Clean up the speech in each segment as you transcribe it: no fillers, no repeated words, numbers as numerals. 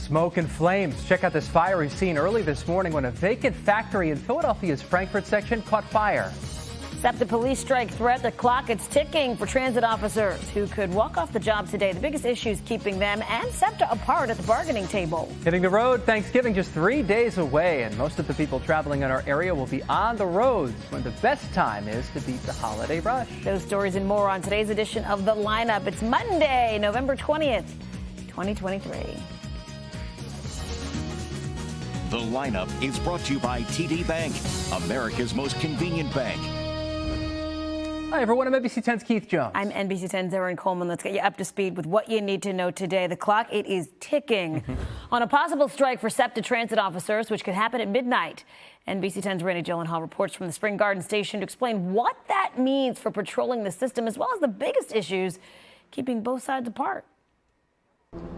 Smoke and flames. Check out this fiery scene early this morning when a vacant factory in Philadelphia's Frankfurt section caught fire. SEPTA police strike threat. The clock is ticking for transit officers who could walk off the job today. The biggest issue is keeping them and SEPTA apart at the bargaining table. Hitting the road, Thanksgiving just 3 days away, and most of the people traveling in our area will be on the roads when the best time is to beat the holiday rush. Those stories and more on today's edition of The Lineup. It's Monday, November 20th, 2023. The Lineup is brought to you by TD Bank, America's most convenient bank. Hi, everyone. I'm NBC 10's Keith Jones. I'm NBC 10's Erin Coleman. Let's get you up to speed with what you need to know today. The clock, it is ticking on a possible strike for SEPTA transit officers, which could happen at midnight. NBC 10's Gyllenhaal reports from the Spring Garden Station to explain what that means for patrolling the system, as well as the biggest issues keeping both sides apart.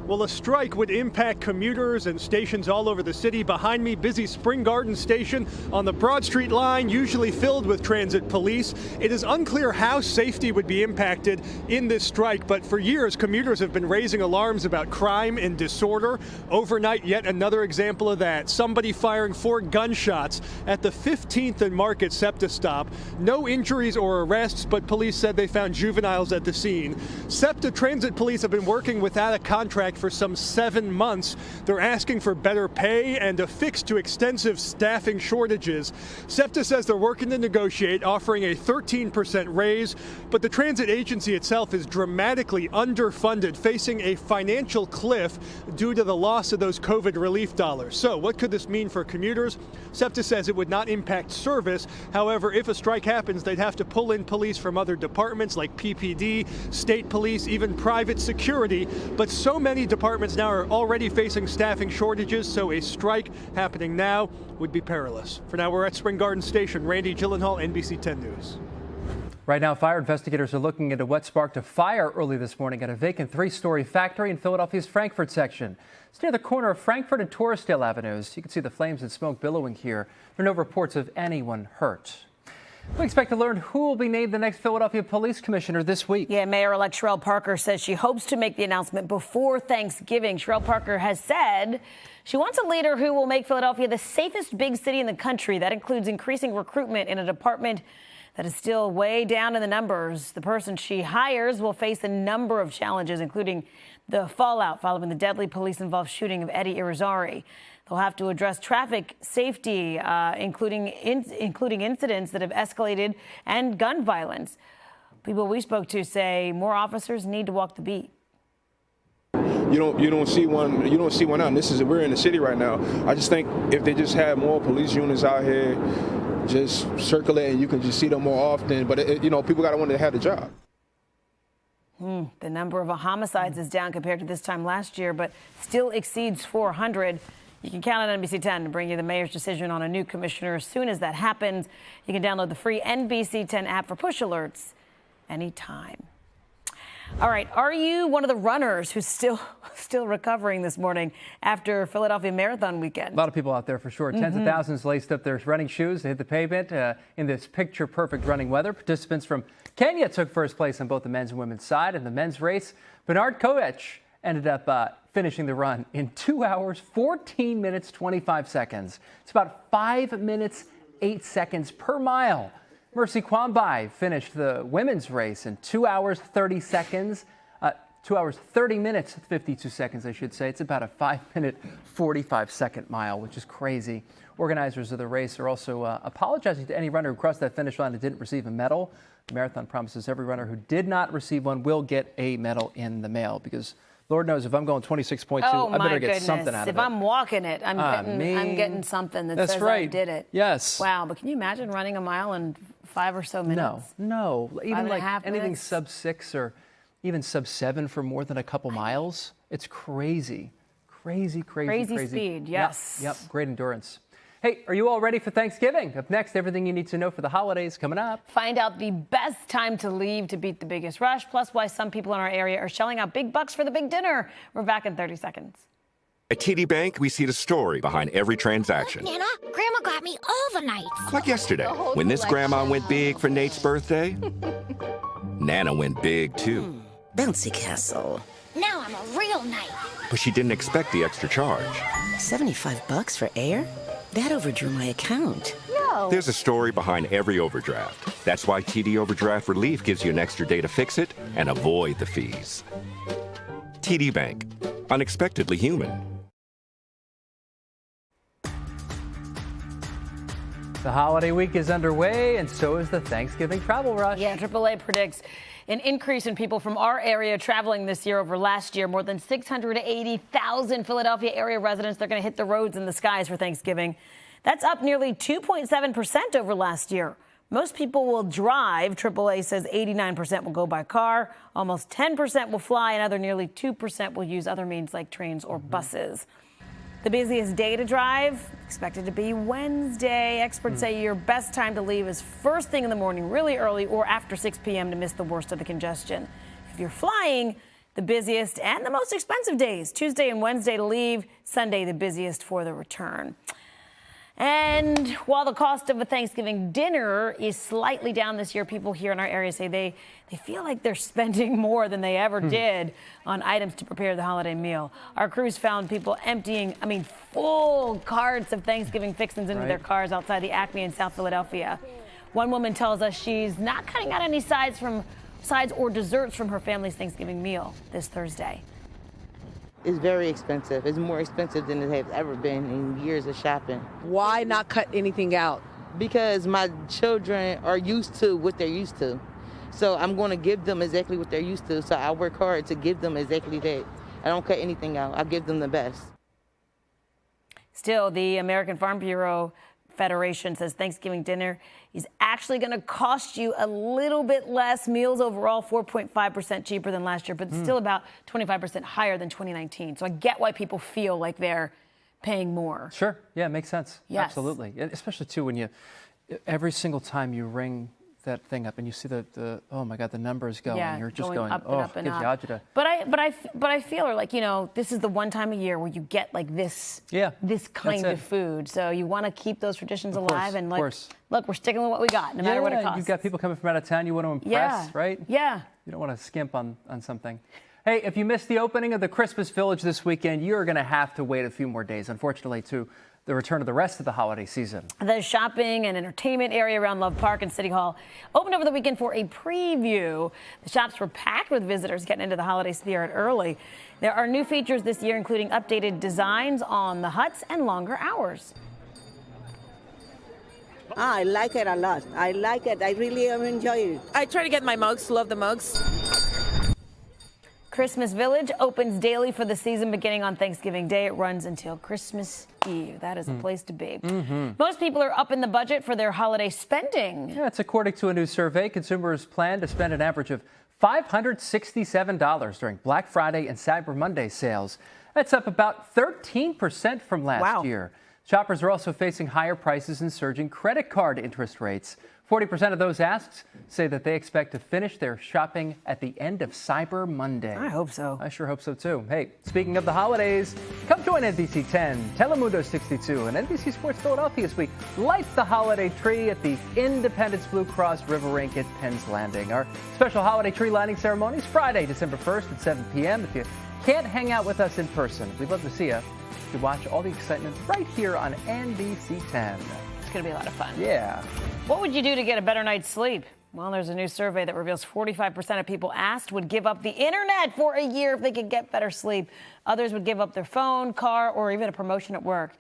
Well, a strike would impact commuters and stations all over the city. Behind me, busy Spring Garden Station on the Broad Street line, usually filled with transit police. It is unclear how safety would be impacted in this strike, but for years, commuters have been raising alarms about crime and disorder. Overnight, yet another example of that. Somebody firing 4 gunshots at the 15th and Market SEPTA stop. No injuries or arrests, but police said they found juveniles at the scene. SEPTA transit police have been working without a contract for some 7 months. They're asking for better pay and a fix to extensive staffing shortages. SEPTA says they're working to negotiate, offering a 13% raise, but the transit agency itself is dramatically underfunded, facing a financial cliff due to the loss of those COVID relief dollars. So what could this mean for commuters? SEPTA says it would not impact service. However, if a strike happens, they'd have to pull in police from other departments like PPD, state police, even private security. But so many departments now are already facing staffing shortages, so a strike happening now would be perilous. For now, we're at Spring Garden Station. Gyllenhaal, NBC 10 News. Right now, fire investigators are looking into what sparked a fire early this morning at a vacant 3-story factory in Philadelphia's Frankfurt section. It's near the corner of Frankfurt and Torresdale Avenues. You can see the flames and smoke billowing here. There are no reports of anyone hurt. We expect to learn who will be named the next Philadelphia police commissioner this week. Yeah, Mayor-elect Sherelle Parker says she hopes to make the announcement before Thanksgiving. Sherelle Parker has said she wants a leader who will make Philadelphia the safest big city in the country. That includes increasing recruitment in a department that is still way down in the numbers. The person she hires will face a number of challenges, including the fallout following the deadly police-involved shooting of Eddie Irizarry. They'll have to address traffic safety, including incidents that have escalated, and gun violence. People we spoke to say more officers need to walk the beat. You don't see one out. We're in the city right now. I just think if they just had more police units out here, just circulating, you can just see them more often. But people got to want to have the job. The number of homicides is down compared to this time last year, but still exceeds 400. You can count on NBC 10 to bring you the mayor's decision on a new commissioner as soon as that happens. You can download the free NBC 10 app for push alerts anytime. All right, are you one of the runners who's still recovering this morning after Philadelphia Marathon weekend? A lot of people out there for sure. Tens of thousands laced up their running shoes to hit the pavement in this picture-perfect running weather. Participants from Kenya took first place on both the men's and women's side. In the men's race, Bernard Koech ended up finishing the run in 2 hours, 14 minutes, 25 seconds. It's about 5 minutes, 8 seconds per mile. Mercy Kwambai finished the women's race in 2 hours, 30 seconds. 2 hours, 30 minutes, 52 seconds, I should say. It's about a 5-minute, 45-second mile, which is crazy. Organizers of the race are also apologizing to any runner who crossed that finish line and didn't receive a medal. The marathon promises every runner who did not receive one will get a medal in the mail, because Lord knows if I'm going 26.2, I better get something out of it. If I'm walking it, I'm getting something that says I did it. Yes. Wow, but can you imagine running a mile in 5 or so minutes? No. Even like anything minutes? sub 6 or even sub 7 for more than a couple miles. It's crazy. Crazy speed, yes. Yep, great endurance. Hey, are you all ready for Thanksgiving? Up next, everything you need to know for the holidays coming up. Find out the best time to leave to beat the biggest rush, plus why some people in our area are shelling out big bucks for the big dinner. We're back in 30 seconds. At TD Bank, we see the story behind every transaction. Nana, Grandma got me all the nights. Like yesterday, when this grandma went big for Nate's birthday, Nana went big too. Bouncy castle. Now I'm a real knight. But she didn't expect the extra charge. $75 for air? That overdrew my account. No. There's a story behind every overdraft. That's why TD Overdraft Relief gives you an extra day to fix it and avoid the fees. TD Bank. Unexpectedly human. The holiday week is underway, and so is the Thanksgiving travel rush. Yeah, AAA predicts an increase in people from our area traveling this year over last year. More than 680,000 Philadelphia area residents, they're going to hit the roads and the skies for Thanksgiving. That's up nearly 2.7% over last year. Most people will drive. AAA says 89% will go by car, almost 10% will fly, another nearly 2% will use other means like trains or buses. The busiest day to drive, expected to be Wednesday. Experts say your best time to leave is first thing in the morning, really early, or after 6 p.m. to miss the worst of the congestion. If you're flying, the busiest and the most expensive days, Tuesday and Wednesday to leave, Sunday the busiest for the return. And while the cost of a Thanksgiving dinner is slightly down this year, people here in our area say they feel like they're spending more than they ever did on items to prepare the holiday meal. Our crews found people emptying, full carts of Thanksgiving fixings into their cars outside the Acme in South Philadelphia. One woman tells us she's not cutting out any sides or desserts from her family's Thanksgiving meal this Thursday. It's very expensive. It's more expensive than it has ever been in years of shopping. Why not cut anything out? Because my children are used to what they're used to. So I'm going to give them exactly what they're used to. So I work hard to give them exactly that. I don't cut anything out. I give them the best. Still, the American Farm Bureau Federation says Thanksgiving dinner is actually going to cost you a little bit less. Meals overall 4.5% cheaper than last year, but still about 25% higher than 2019. So I get why people feel like they're paying more. Sure. Yeah, it makes sense. Yes. Absolutely. Especially, too, when every single time you ring that thing up and you see oh my God, the numbers going. Yeah, You're just going up and up and gives up. you agita. But I feel like, this is the one time a year where you get like this kind of food. So you want to keep those traditions alive and look, we're sticking with what we got, no matter what it costs. You've got people coming from out of town you want to impress, right? Yeah. You don't want to skimp on something. Hey, if you missed the opening of the Christmas Village this weekend, you're going to have to wait a few more days, unfortunately, to the return of the rest of the holiday season. The shopping and entertainment area around Love Park and City Hall opened over the weekend for a preview. The shops were packed with visitors getting into the holiday spirit early. There are new features this year, including updated designs on the huts and longer hours. I like it a lot. I like it. I really enjoy it. I try to get my mugs. Love the mugs. Christmas Village opens daily for the season beginning on Thanksgiving Day. It runs until Christmas Eve. That is a place to be. Most people are up in the budget for their holiday spending. Yeah, it's according to a new survey. Consumers plan to spend an average of $567 during Black Friday and Cyber Monday sales. That's up about 13% from last year. Shoppers are also facing higher prices and surging credit card interest rates. 40% of those asked say that they expect to finish their shopping at the end of Cyber Monday. I hope so. I sure hope so, too. Hey, speaking of the holidays, come join NBC 10, Telemundo 62, and NBC Sports Philadelphia this week. Light the holiday tree at the Independence Blue Cross River Rink at Penn's Landing. Our special holiday tree lighting ceremony is Friday, December 1st at 7 p.m. If you can't hang out with us in person, we'd love to see you. You can watch all the excitement right here on NBC 10. It's going to be a lot of fun. Yeah. What would you do to get a better night's sleep? Well, there's a new survey that reveals 45% of people asked would give up the internet for a year if they could get better sleep. Others would give up their phone, car, or even a promotion at work.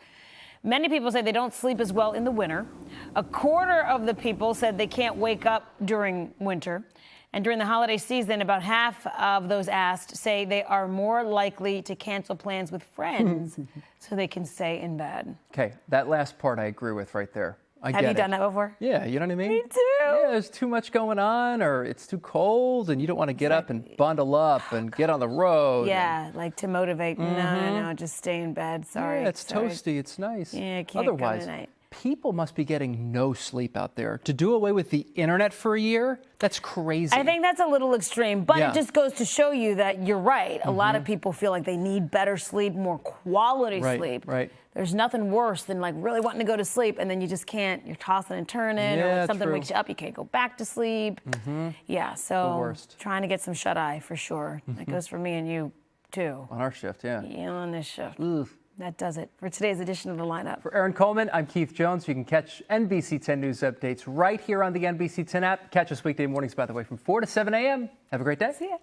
Many people say they don't sleep as well in the winter. A quarter of the people said they can't wake up during winter. And during the holiday season, about half of those asked say they are more likely to cancel plans with friends so they can stay in bed. Okay, that last part I agree with right there. Have you done that before? Yeah, you know what I mean? Me too. Yeah, there's too much going on, or it's too cold, and you don't want to get up and bundle up and get on the road. Yeah, like to motivate. No, just stay in bed. Sorry. Yeah, it's toasty. It's nice. Yeah, can't Otherwise, go tonight. People must be getting no sleep out there. To do away with the internet for a year, that's crazy. I think that's a little extreme, but it just goes to show you that you're right. A lot of people feel like they need better sleep, more quality sleep. Right. There's nothing worse than like really wanting to go to sleep and then you just can't. You're tossing and turning, or like something wakes you up, you can't go back to sleep. Yeah, so the worst. Trying to get some shut eye for sure. That goes for me and you too. On our shift, yeah. Yeah, on this shift. Oof. That does it for today's edition of The Lineup. For Erin Coleman, I'm Keith Jones. You can catch NBC 10 News updates right here on the NBC 10 app. Catch us weekday mornings, by the way, from 4 to 7 a.m. Have a great day. See ya.